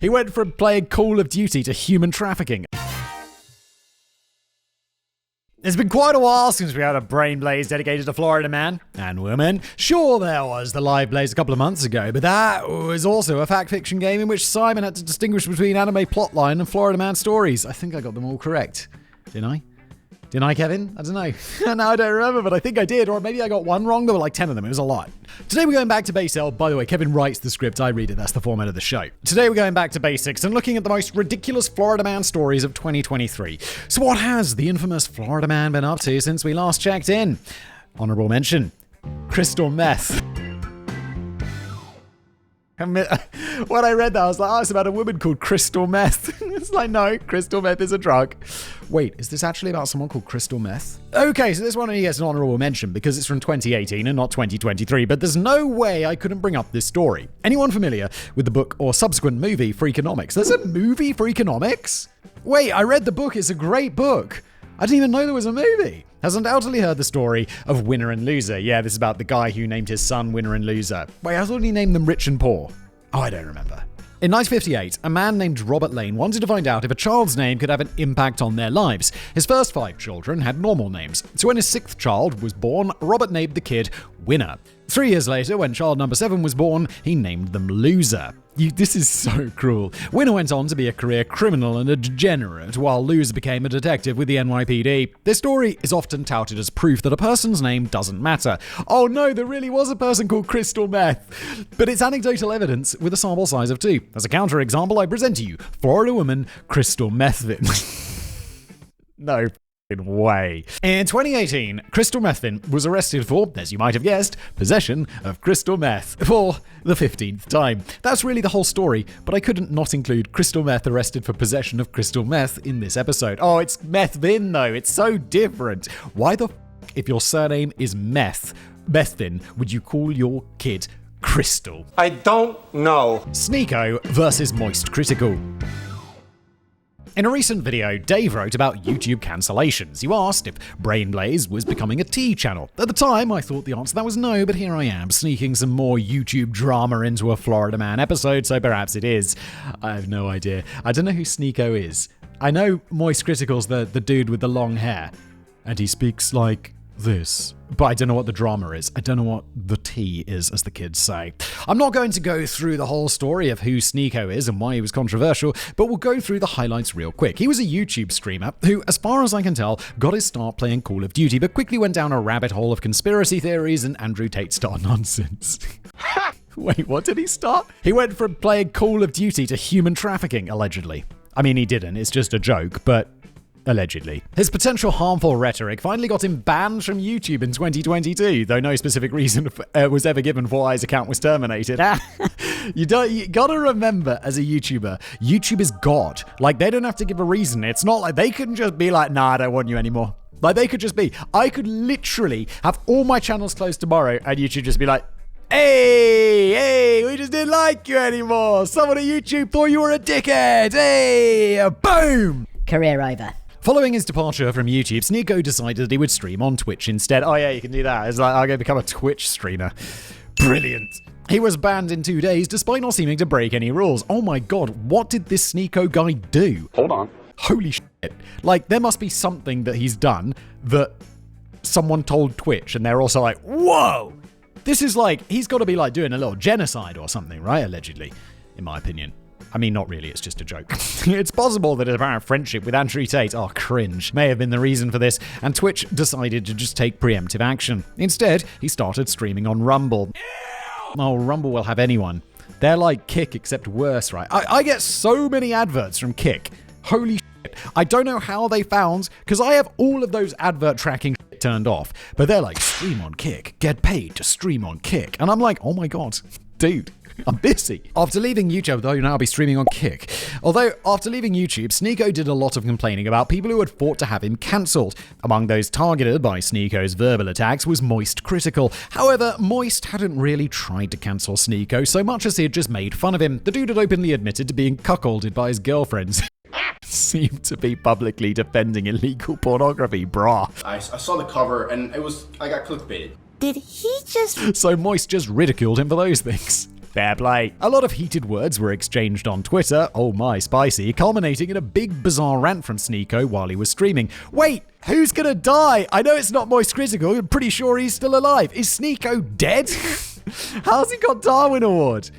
He went from playing Call of Duty to human trafficking. It's been quite a while since we had a brain blaze dedicated to Florida man and woman. Sure, there was the live blaze a couple of months ago, but that was also a fact-fiction game in which Simon had to distinguish between anime plotline and Florida man stories. I think I got them all correct. Didn't I? Didn't I, Kevin? I don't know. Now I don't remember, but I think I did. Or maybe I got one wrong. There were like 10 of them. It was a lot. Today we're going back to base L. By the way, Kevin writes the script. I read it. That's the format of the show. Today we're going back to basics and looking at the most ridiculous Florida man stories of 2023. So what has the infamous Florida man been up to since we last checked in? Honorable mention. Crystal meth. When I read that, I was like, oh, it's about a woman called Crystal Meth. It's like, no, Crystal Meth is a drug. Wait, is this actually about someone called Crystal Meth? Okay, so this one only gets an honorable mention because it's from 2018 and not 2023, but there's no way I couldn't bring up this story. Anyone familiar with the book or subsequent movie Freakonomics? There's a movie Freakonomics? Wait, I read the book. It's a great book. I didn't even know there was a movie. Has undoubtedly heard the story of Winner and Loser. Yeah, this is about the guy who named his son Winner and Loser. Wait, I thought he named them Rich and Poor. Oh, I don't remember. In 1958, a man named Robert Lane wanted to find out if a child's name could have an impact on their lives. His first 5 children had normal names, so when his 6th child was born, Robert named the kid Winner. 3 years later, when child number 7 was born, he named them Loser. This is so cruel. Winner went on to be a career criminal and a degenerate, while Loser became a detective with the NYPD. This story is often touted as proof that a person's name doesn't matter. Oh no, there really was a person called Crystal Meth. But it's anecdotal evidence with a sample size of 2. As a counterexample, I present to you Florida woman Crystal Methvin. No way. In 2018, Crystal Methvin was arrested for, as you might have guessed, possession of crystal meth for the 15th time. That's really the whole story, but I couldn't not include Crystal Meth arrested for possession of crystal meth in this episode. Oh, it's Methvin though. It's so different. Why the if your surname is Methvin, would you call your kid Crystal? I don't know. Sneeko versus Moist Critical. In a recent video, Dave wrote about YouTube cancellations. You asked if Brainblaze was becoming a T channel. At the time, I thought the answer to that was no, but here I am, sneaking some more YouTube drama into a Florida Man episode, so perhaps it is. I have no idea. I don't know who Sneeko is. I know Moist Critical's the dude with the long hair, and he speaks like this. But I don't know what the drama is. I don't know what the tea is, as the kids say. I'm not going to go through the whole story of who Sneeko is and why he was controversial, but we'll go through the highlights real quick. He was a YouTube streamer who, as far as I can tell, got his start playing Call of Duty, but quickly went down a rabbit hole of conspiracy theories and Andrew Tate style nonsense. Wait, what did he start? He went from playing Call of Duty to human trafficking, allegedly. I mean, he didn't. It's just a joke, but allegedly. His potential harmful rhetoric finally got him banned from YouTube in 2022, though no specific reason was ever given for why his account was terminated. You gotta remember, as a YouTuber, YouTube is God. Like, they don't have to give a reason. It's not like they couldn't just be like, nah, I don't want you anymore. Like, they could just be, I could literally have all my channels closed tomorrow and YouTube just be like, Hey, we just didn't like you anymore. Someone at YouTube thought you were a dickhead. Hey, boom. Career over. Following his departure from YouTube, Sneeko decided that he would stream on Twitch instead. Oh yeah, you can do that. It's like, I'm going to become a Twitch streamer. Brilliant. He was banned in 2 days, despite not seeming to break any rules. Oh my god, what did this Sneeko guy do? Hold on. Holy shit. Like, there must be something that he's done that someone told Twitch, and they're also like, whoa! This is like, he's got to be like doing a little genocide or something, right? Allegedly, in my opinion. I mean, not really, it's just a joke. It's possible that his apparent friendship with Andrew Tate, oh cringe, may have been the reason for this, and Twitch decided to just take preemptive action. Instead, he started streaming on Rumble. Oh, Rumble will have anyone. They're like Kick, except worse, right? I get so many adverts from Kick. Holy shit. I don't know how they found, because I have all of those advert tracking shit turned off, but they're like, stream on Kick, get paid to stream on Kick. And I'm like, oh my god, dude. I'm busy. After leaving YouTube, though, you'll now be streaming on Kick. Although, after leaving YouTube, Sneeko did a lot of complaining about people who had fought to have him cancelled. Among those targeted by Sneeko's verbal attacks was Moist Critical. However, Moist hadn't really tried to cancel Sneeko so much as he had just made fun of him. The dude had openly admitted to being cuckolded by his girlfriends. Seemed to be publicly defending illegal pornography, brah. I saw the cover and I got clickbaited. Did he just... So Moist just ridiculed him for those things. Fair play. A lot of heated words were exchanged on Twitter, oh my spicy, culminating in a big bizarre rant from Sneeko while he was streaming. Wait, who's gonna die? I know it's not Moist Critical, I'm pretty sure he's still alive. Is Sneeko dead? How's he got Darwin Award?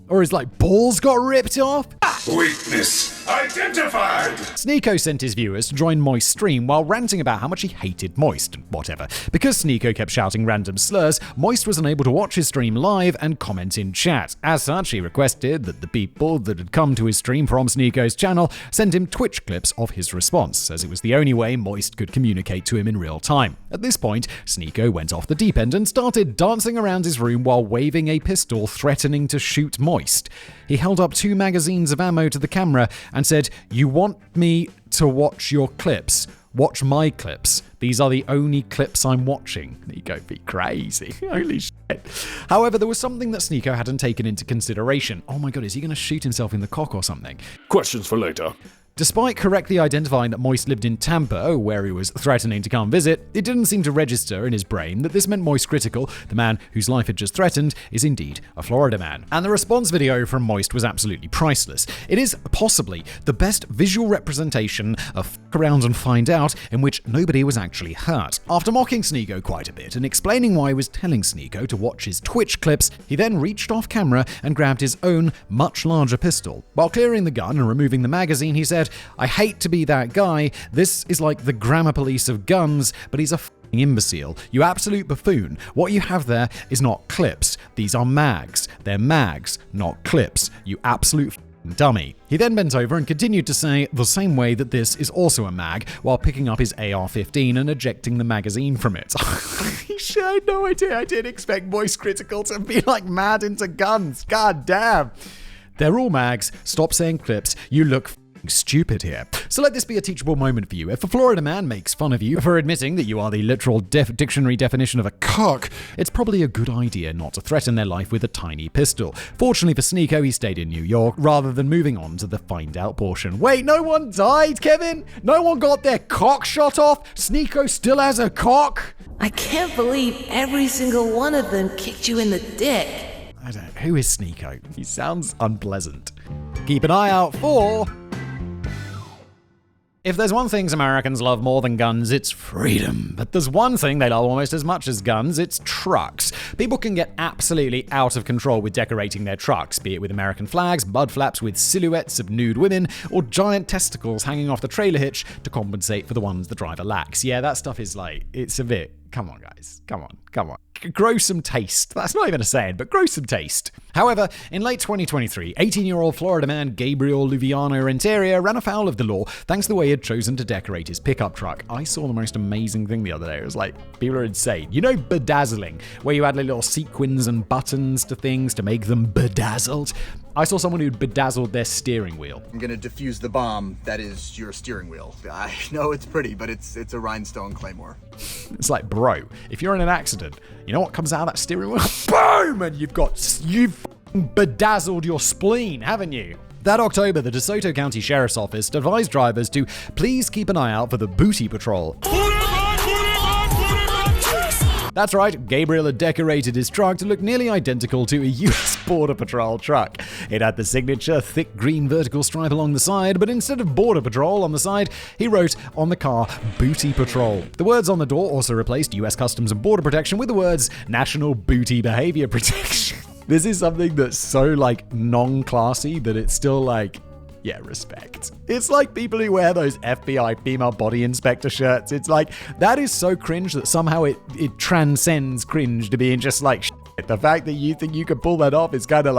Or his, balls got ripped off? Weakness identified! Sneeko sent his viewers to join Moist's stream while ranting about how much he hated Moist and whatever. Because Sneeko kept shouting random slurs, Moist was unable to watch his stream live and comment in chat. As such, he requested that the people that had come to his stream from Sneeko's channel send him Twitch clips of his response, as it was the only way Moist could communicate to him in real time. At this point, Sneeko went off the deep end and started dancing around his room while waving a pistol, threatening to shoot Moist. He held up 2 magazines of ammo to the camera and said, "You want me to watch your clips? Watch my clips. These are the only clips I'm watching." Sneeko be crazy. Holy shit. However, there was something that Sneeko hadn't taken into consideration. Oh my god, is he going to shoot himself in the cock or something? Questions for later. Despite correctly identifying that Moist lived in Tampa, where he was threatening to come visit, it didn't seem to register in his brain that this meant Moist Critical, the man whose life had just threatened, is indeed a Florida man. And the response video from Moist was absolutely priceless. It is possibly the best visual representation of F Around and Find Out in which nobody was actually hurt. After mocking Sneeko quite a bit and explaining why he was telling Sneeko to watch his Twitch clips, he then reached off camera and grabbed his own, much larger pistol. While clearing the gun and removing the magazine, he said, "I hate to be that guy. This is like the grammar police of guns, but he's a f***ing imbecile. You absolute buffoon. What you have there is not clips. These are mags. They're mags, not clips. You absolute f***ing dummy." He then bent over and continued to say the same way that this is also a mag, while picking up his AR-15 and ejecting the magazine from it. Shit, I had no idea. I didn't expect Moist Critical to be mad into guns. God damn. They're all mags. Stop saying clips. You look stupid here. So let this be a teachable moment for you. If a Florida man makes fun of you for admitting that you are the literal dictionary definition of a cock, it's probably a good idea not to threaten their life with a tiny pistol. Fortunately for Sneeko, he stayed in New York rather than moving on to the find out portion. Wait, no one died, Kevin? No one got their cock shot off? Sneeko still has a cock? I can't believe every single one of them kicked you in the dick. Who is Sneeko? He sounds unpleasant. Keep an eye out for... If there's one thing Americans love more than guns, it's freedom. But there's one thing they love almost as much as guns, it's trucks. People can get absolutely out of control with decorating their trucks, be it with American flags, mud flaps with silhouettes of nude women, or giant testicles hanging off the trailer hitch to compensate for the ones the driver lacks. Yeah, that stuff is it's a bit... Come on, guys. Come on. Grow some taste. That's not even a saying, but grow some taste. However, in late 2023, 18-year-old Florida man Gabriel Luviano Renteria ran afoul of the law thanks to the way he had chosen to decorate his pickup truck. I saw the most amazing thing the other day. It was people are insane. You know bedazzling, where you add little sequins and buttons to things to make them bedazzled? I saw someone who'd bedazzled their steering wheel. I'm gonna defuse the bomb that is your steering wheel. I know it's pretty, but it's a rhinestone claymore. It's bro, if you're in an accident, you know what comes out of that steering wheel? Boom! And you've bedazzled your spleen, haven't you? That October, the DeSoto County Sheriff's Office advised drivers to please keep an eye out for the booty patrol. That's right, Gabriel had decorated his truck to look nearly identical to a US Border Patrol truck. It had the signature thick green vertical stripe along the side, but instead of Border Patrol on the side, he wrote on the car, Booty Patrol. The words on the door also replaced US Customs and Border Protection with the words National Booty Behavior Protection. This is something that's so non-classy that it's still yeah, respect. It's like people who wear those FBI female body inspector shirts. It's that is so cringe that somehow it transcends cringe to being just shit. The fact that you think you can pull that off is kind of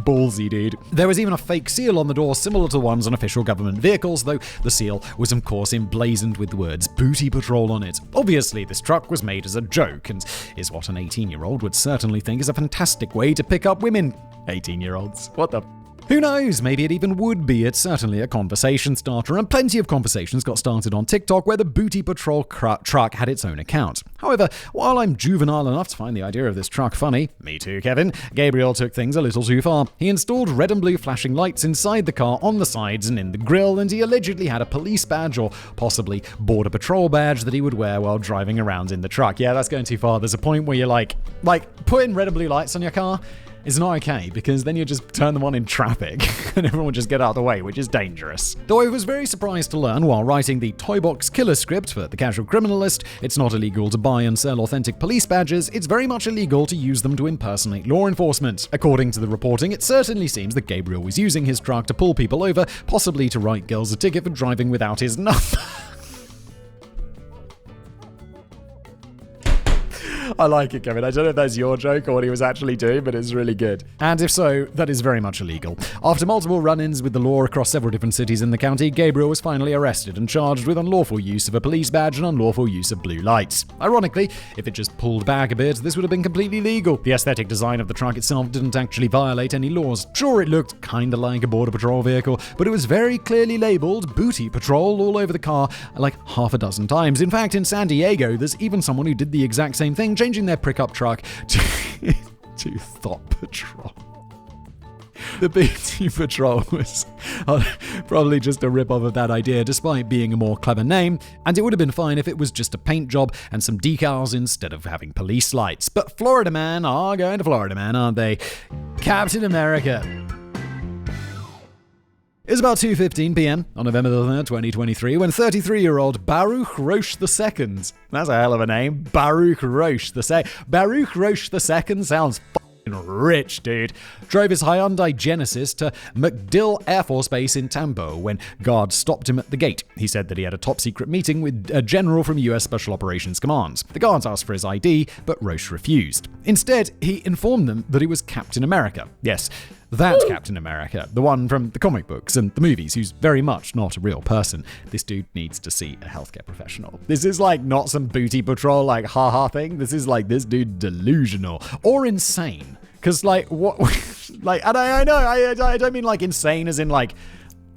ballsy, dude. There was even a fake seal on the door similar to ones on official government vehicles, though the seal was of course emblazoned with the words Booty Patrol on it. Obviously, this truck was made as a joke and is what an 18-year-old would certainly think is a fantastic way to pick up women. 18-year-olds. What the Who knows? Maybe it even would be. It's certainly a conversation starter, and plenty of conversations got started on TikTok where the Booty Patrol truck had its own account. However, while I'm juvenile enough to find the idea of this truck funny, me too, Kevin, Gabriel took things a little too far. He installed red and blue flashing lights inside the car, on the sides and in the grille, and he allegedly had a police badge or possibly border patrol badge that he would wear while driving around in the truck. Yeah, that's going too far. There's a point where you're like putting red and blue lights on your car is not okay, because then you just turn them on in traffic and everyone will just get out of the way, which is dangerous. Though I was very surprised to learn while writing the Toy Box Killer script for The Casual Criminalist, it's not illegal to buy and sell authentic police badges, it's very much illegal to use them to impersonate law enforcement. According to the reporting, it certainly seems that Gabriel was using his truck to pull people over, possibly to write girls a ticket for driving without his number. I like it, Kevin. I don't know if that's your joke or what he was actually doing, but it's really good. And if so, that is very much illegal. After multiple run-ins with the law across several different cities in the county, Gabriel was finally arrested and charged with unlawful use of a police badge and unlawful use of blue lights. Ironically, if it just pulled back a bit, this would have been completely legal. The aesthetic design of the truck itself didn't actually violate any laws. Sure, it looked kinda like a border patrol vehicle, but it was very clearly labeled Booty Patrol all over the car like half a dozen times. In fact, in San Diego, there's even someone who did the exact same thing, changing their pickup truck to Thought Patrol. The Booty Patrol was probably just a rip-off of that idea, despite being a more clever name, and it would have been fine if it was just a paint job and some decals instead of having police lights. But Florida Man are going to Florida Man, aren't they? Captain America. It was about 2:15 p.m. on November 3rd, 2023, when 33-year-old Baruch Roche II, that's a hell of a name, Baruch Roche II. Baruch Roche II sounds f***ing rich, dude. Drove his Hyundai Genesis to MacDill Air Force Base in Tambo when guards stopped him at the gate. He said that he had a top-secret meeting with a general from U.S. Special Operations Command. The guards asked for his ID, but Roche refused. Instead, he informed them that he was Captain America. Yes, that Captain America, the one from the comic books and the movies, who's very much not a real person. This dude needs to see a healthcare professional. This is like not some Booty Patrol like ha-ha thing. This is like this dude delusional or insane. Because like what, like, and I know I don't mean like insane as in like,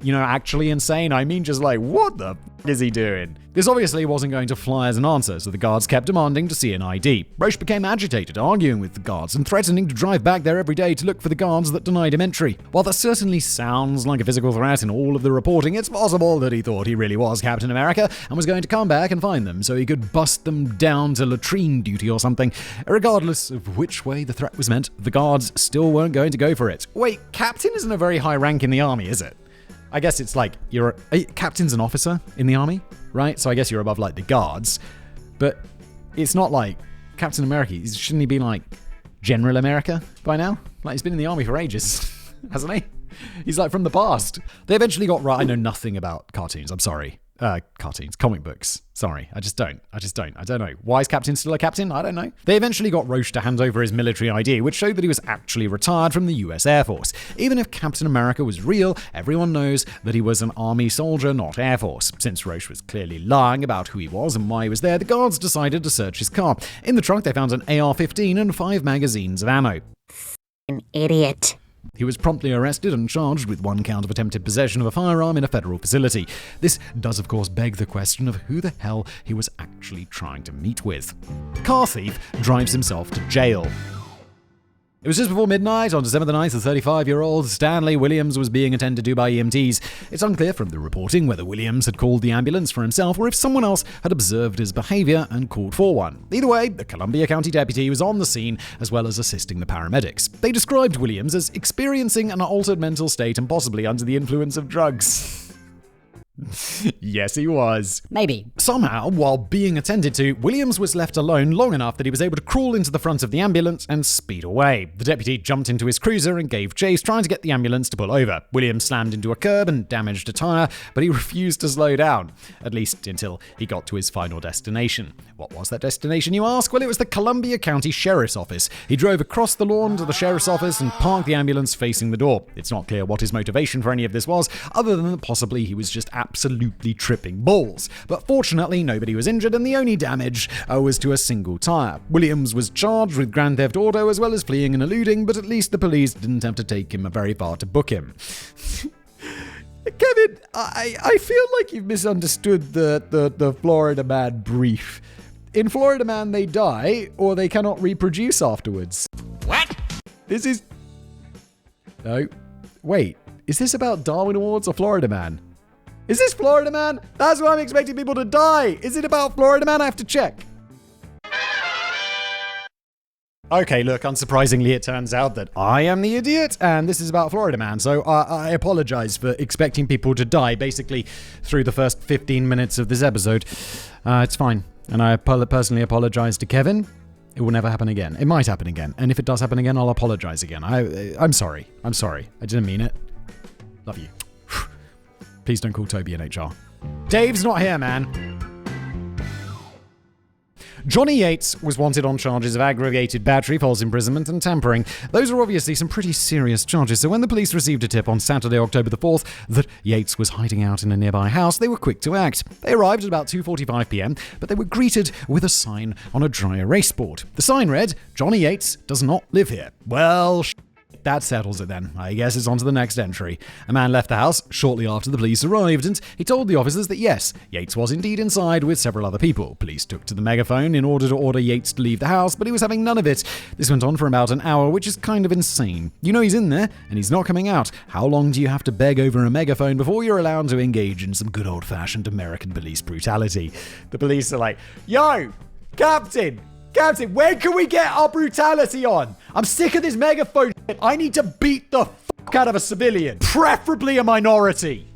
you know, actually insane. I mean just like, what the f*** is he doing? This obviously wasn't going to fly as an answer, so the guards kept demanding to see an ID. Roche became agitated, arguing with the guards and threatening to drive back there every day to look for the guards that denied him entry. While that certainly sounds like a physical threat in all of the reporting, it's possible that he thought he really was Captain America and was going to come back and find them so he could bust them down to latrine duty or something. Regardless of which way the threat was meant, the guards still weren't going to go for it. Wait, Captain isn't a very high rank in the army, is it? I guess it's like Captain's an officer in the army, right? So I guess you're above like the guards, but it's not like Captain America. Shouldn't he be like General America by now? Like he's been in the army for ages, hasn't he? He's like from the past. They eventually got right. I know nothing about cartoons. I'm sorry. Cartoons, comic books. Sorry, I just don't. I don't know. Why is Captain still a captain? I don't know. They eventually got Roche to hand over his military ID, which showed that he was actually retired from the US Air Force. Even if Captain America was real, everyone knows that he was an army soldier, not Air Force. Since Roche was clearly lying about who he was and why he was there, the guards decided to search his car. In the trunk, they found an AR-15 and 5 magazines of ammo. An idiot. He was promptly arrested and charged with 1 count of attempted possession of a firearm in a federal facility. This does, of course, beg the question of who the hell he was actually trying to meet with. Car thief drives himself to jail. It was just before midnight on December the 9th, the 35-year-old Stanley Williams was being attended to by EMTs. It's unclear from the reporting whether Williams had called the ambulance for himself or if someone else had observed his behavior and called for one. Either way, the Columbia County deputy was on the scene as well as assisting the paramedics. They described Williams as experiencing an altered mental state and possibly under the influence of drugs. Yes, he was. Maybe. Somehow, while being attended to, Williams was left alone long enough that he was able to crawl into the front of the ambulance and speed away. The deputy jumped into his cruiser and gave chase, trying to get the ambulance to pull over. Williams slammed into a curb and damaged a tire, but he refused to slow down, at least until he got to his final destination. What was that destination, you ask? Well, it was the Columbia County Sheriff's Office. He drove across the lawn to the sheriff's office and parked the ambulance facing the door. It's not clear what his motivation for any of this was, other than that possibly he was just absolutely tripping balls. But fortunately, nobody was injured, and the only damage was to a single tire. Williams was charged with grand theft auto as well as fleeing and eluding, but at least the police didn't have to take him very far to book him. Kevin, I feel like you've misunderstood the Florida Man brief. In Florida Man, they die, or they cannot reproduce afterwards. What? This is... No. Wait, is this about Darwin Awards or Florida Man? Is this Florida Man? That's why I'm expecting people to die. Is it about Florida Man? I have to check. Okay, look, unsurprisingly, it turns out that I am the idiot, and this is about Florida Man, so I apologize for expecting people to die, basically, through the first 15 minutes of this episode. It's fine, and I personally apologize to Kevin. It will never happen again. It might happen again, and if it does happen again, I'll apologize again. I'm sorry. I'm sorry. I didn't mean it. Love you. Please don't call Toby in HR. Dave's not here, man. Johnny Yates was wanted on charges of aggravated battery, false imprisonment, and tampering. Those are obviously some pretty serious charges, so when the police received a tip on Saturday, October the 4th, that Yates was hiding out in a nearby house, they were quick to act. They arrived at about 2:45 p.m, but they were greeted with a sign on a dry erase board. The sign read, "Johnny Yates does not live here." Well, that settles it then. I guess it's on to the next entry. A man left the house shortly after the police arrived, and he told the officers that yes, Yates was indeed inside with several other people. Police took to the megaphone in order to order Yates to leave the house, but he was having none of it. This went on for about an hour, which is kind of insane. You know he's in there, and he's not coming out. How long do you have to beg over a megaphone before you're allowed to engage in some good old-fashioned American police brutality? The police are like, "Yo, Captain, when can we get our brutality on? I'm sick of this megaphone shit. I need to beat the fuck out of a civilian, preferably a minority."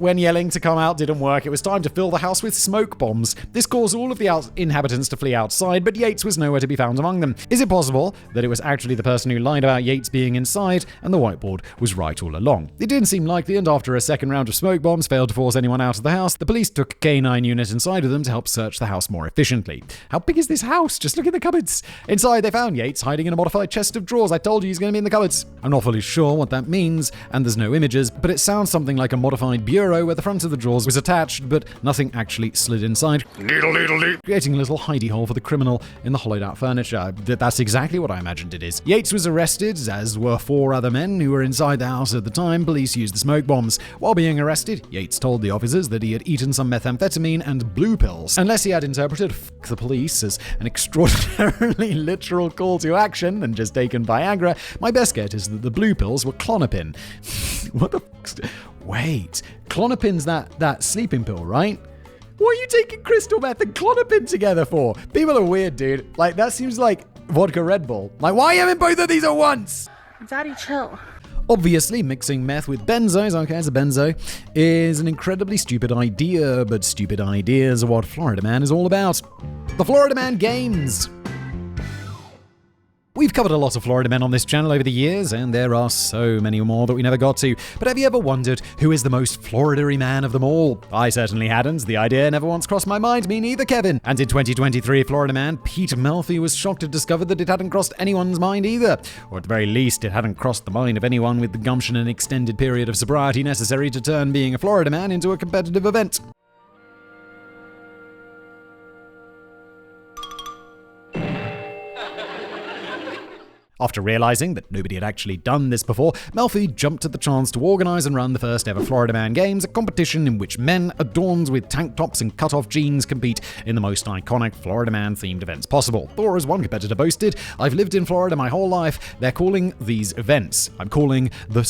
When yelling to come out didn't work, it was time to fill the house with smoke bombs. This caused all of the inhabitants to flee outside, but Yates was nowhere to be found among them. Is it possible that it was actually the person who lied about Yates being inside and the whiteboard was right all along? It didn't seem likely, and after a second round of smoke bombs failed to force anyone out of the house, the police took a K9 unit inside with them to help search the house more efficiently. How big is this house? Just look in the cupboards. Inside, they found Yates hiding in a modified chest of drawers. I told you he's going to be in the cupboards. I'm not fully sure what that means, and there's no images, but it sounds something like a modified bureau where the front of the drawers was attached, but nothing actually slid inside, creating a little hidey hole for the criminal in the hollowed out furniture. That's exactly what I imagined it is. Yates was arrested, as were 4 other men who were inside the house at the time police used the smoke bombs. While being arrested, Yates told the officers that he had eaten some methamphetamine and blue pills. Unless he had interpreted "f*** the police" as an extraordinarily literal call to action and just taken Viagra, my best guess is that the blue pills were Klonopin. What the fuck's... Wait, Klonopin's that sleeping pill, right? What are you taking crystal meth and Klonopin together for? People are weird, dude. Like, that seems like vodka Red Bull. Like, why are you having both of these at once? Daddy, chill. Obviously, mixing meth with benzos, okay, it's a benzo, is an incredibly stupid idea, but stupid ideas are what Florida Man is all about. The Florida Man Games. We've covered a lot of Florida men on this channel over the years, and there are so many more that we never got to. But have you ever wondered who is the most Florida-y man of them all? I certainly hadn't. The idea never once crossed my mind. Me neither, Kevin. And in 2023, Florida man Pete Melfi was shocked to discover that it hadn't crossed anyone's mind either. Or at the very least, it hadn't crossed the mind of anyone with the gumption and extended period of sobriety necessary to turn being a Florida man into a competitive event. After realizing that nobody had actually done this before, Melfi jumped at the chance to organize and run the first ever Florida Man Games, a competition in which men adorned with tank tops and cut-off jeans compete in the most iconic Florida Man themed events possible. Or as one competitor boasted, "I've lived in Florida my whole life. They're calling these events. I'm calling the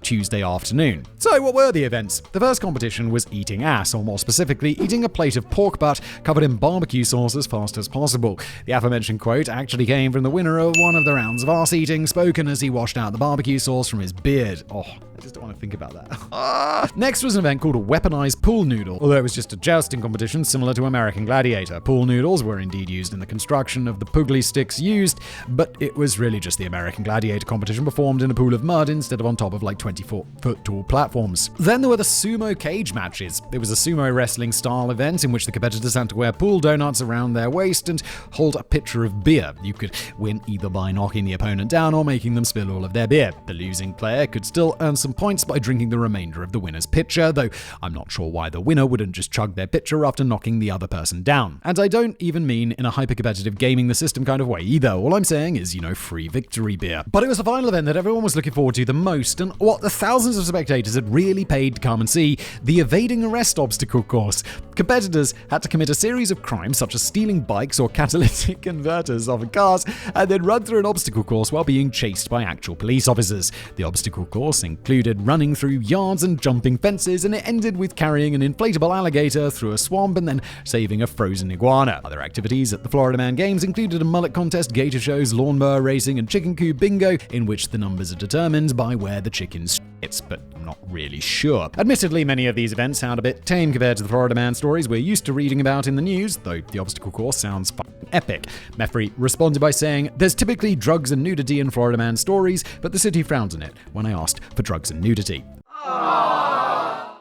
Tuesday afternoon." So what were the events? The first competition was eating ass, or more specifically, eating a plate of pork butt covered in barbecue sauce as fast as possible. The aforementioned quote actually came from the winner of one of the rounds of ass eating, spoken as he washed out the barbecue sauce from his beard. Oh, I just don't want to think about that. Next was an event called a weaponized pool noodle, although it was just a jousting competition similar to American Gladiator. Pool noodles were indeed used in the construction of the puggly sticks used, but it was really just the American Gladiator competition performed in a pool of mud instead of on top of like 24-foot tall platforms. Then there were the sumo cage matches. It was a sumo wrestling style event in which the competitors had to wear pool donuts around their waist and hold a pitcher of beer. You could win either by knocking the opponent down or making them spill all of their beer. The losing player could still earn some some points by drinking the remainder of the winner's pitcher, though I'm not sure why the winner wouldn't just chug their pitcher after knocking the other person down. And I don't even mean in a hyper-competitive gaming the system kind of way either. All I'm saying is, free victory beer. But it was the final event that everyone was looking forward to the most, and what the thousands of spectators had really paid to come and see, the evading arrest obstacle course. Competitors had to commit a series of crimes such as stealing bikes or catalytic converters off of cars, and then run through an obstacle course while being chased by actual police officers. The obstacle course included running through yards and jumping fences, and it ended with carrying an inflatable alligator through a swamp and then saving a frozen iguana. Other activities at the Florida Man Games included a mullet contest, gator shows, lawnmower racing, and chicken coop bingo, in which the numbers are determined by where the chickens shits, but I'm not really sure. Admittedly, many of these events sound a bit tame compared to the Florida Man stories we're used to reading about in the news, though the obstacle course sounds fucking epic. Meth responded by saying, "There's typically drugs and nudity in Florida Man stories, but the city frowns on it when I asked for drugs and nudity."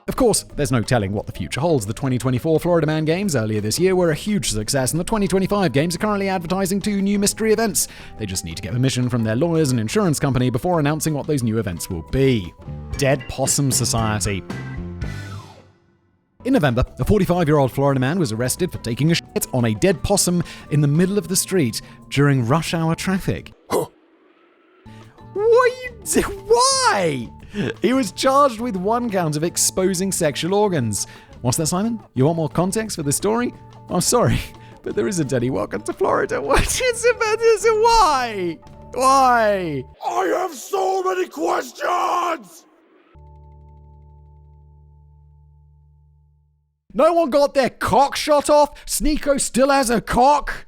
Of course, there's no telling what the future holds. The 2024 Florida Man Games earlier this year were a huge success, and the 2025 Games are currently advertising 2 new mystery events. They just need to get permission from their lawyers and insurance company before announcing what those new events will be. Dead Possum Society. In November, a 45-year-old Florida man was arrested for taking a shit on a dead possum in the middle of the street during rush hour traffic. Why? He was charged with 1 count of exposing sexual organs. What's that, Simon? You want more context for the story? I'm sorry, but there isn't any. Welcome to Florida. What is about this? Why? Why? I have so many questions! No one got their cock shot off? Sneeko still has a cock?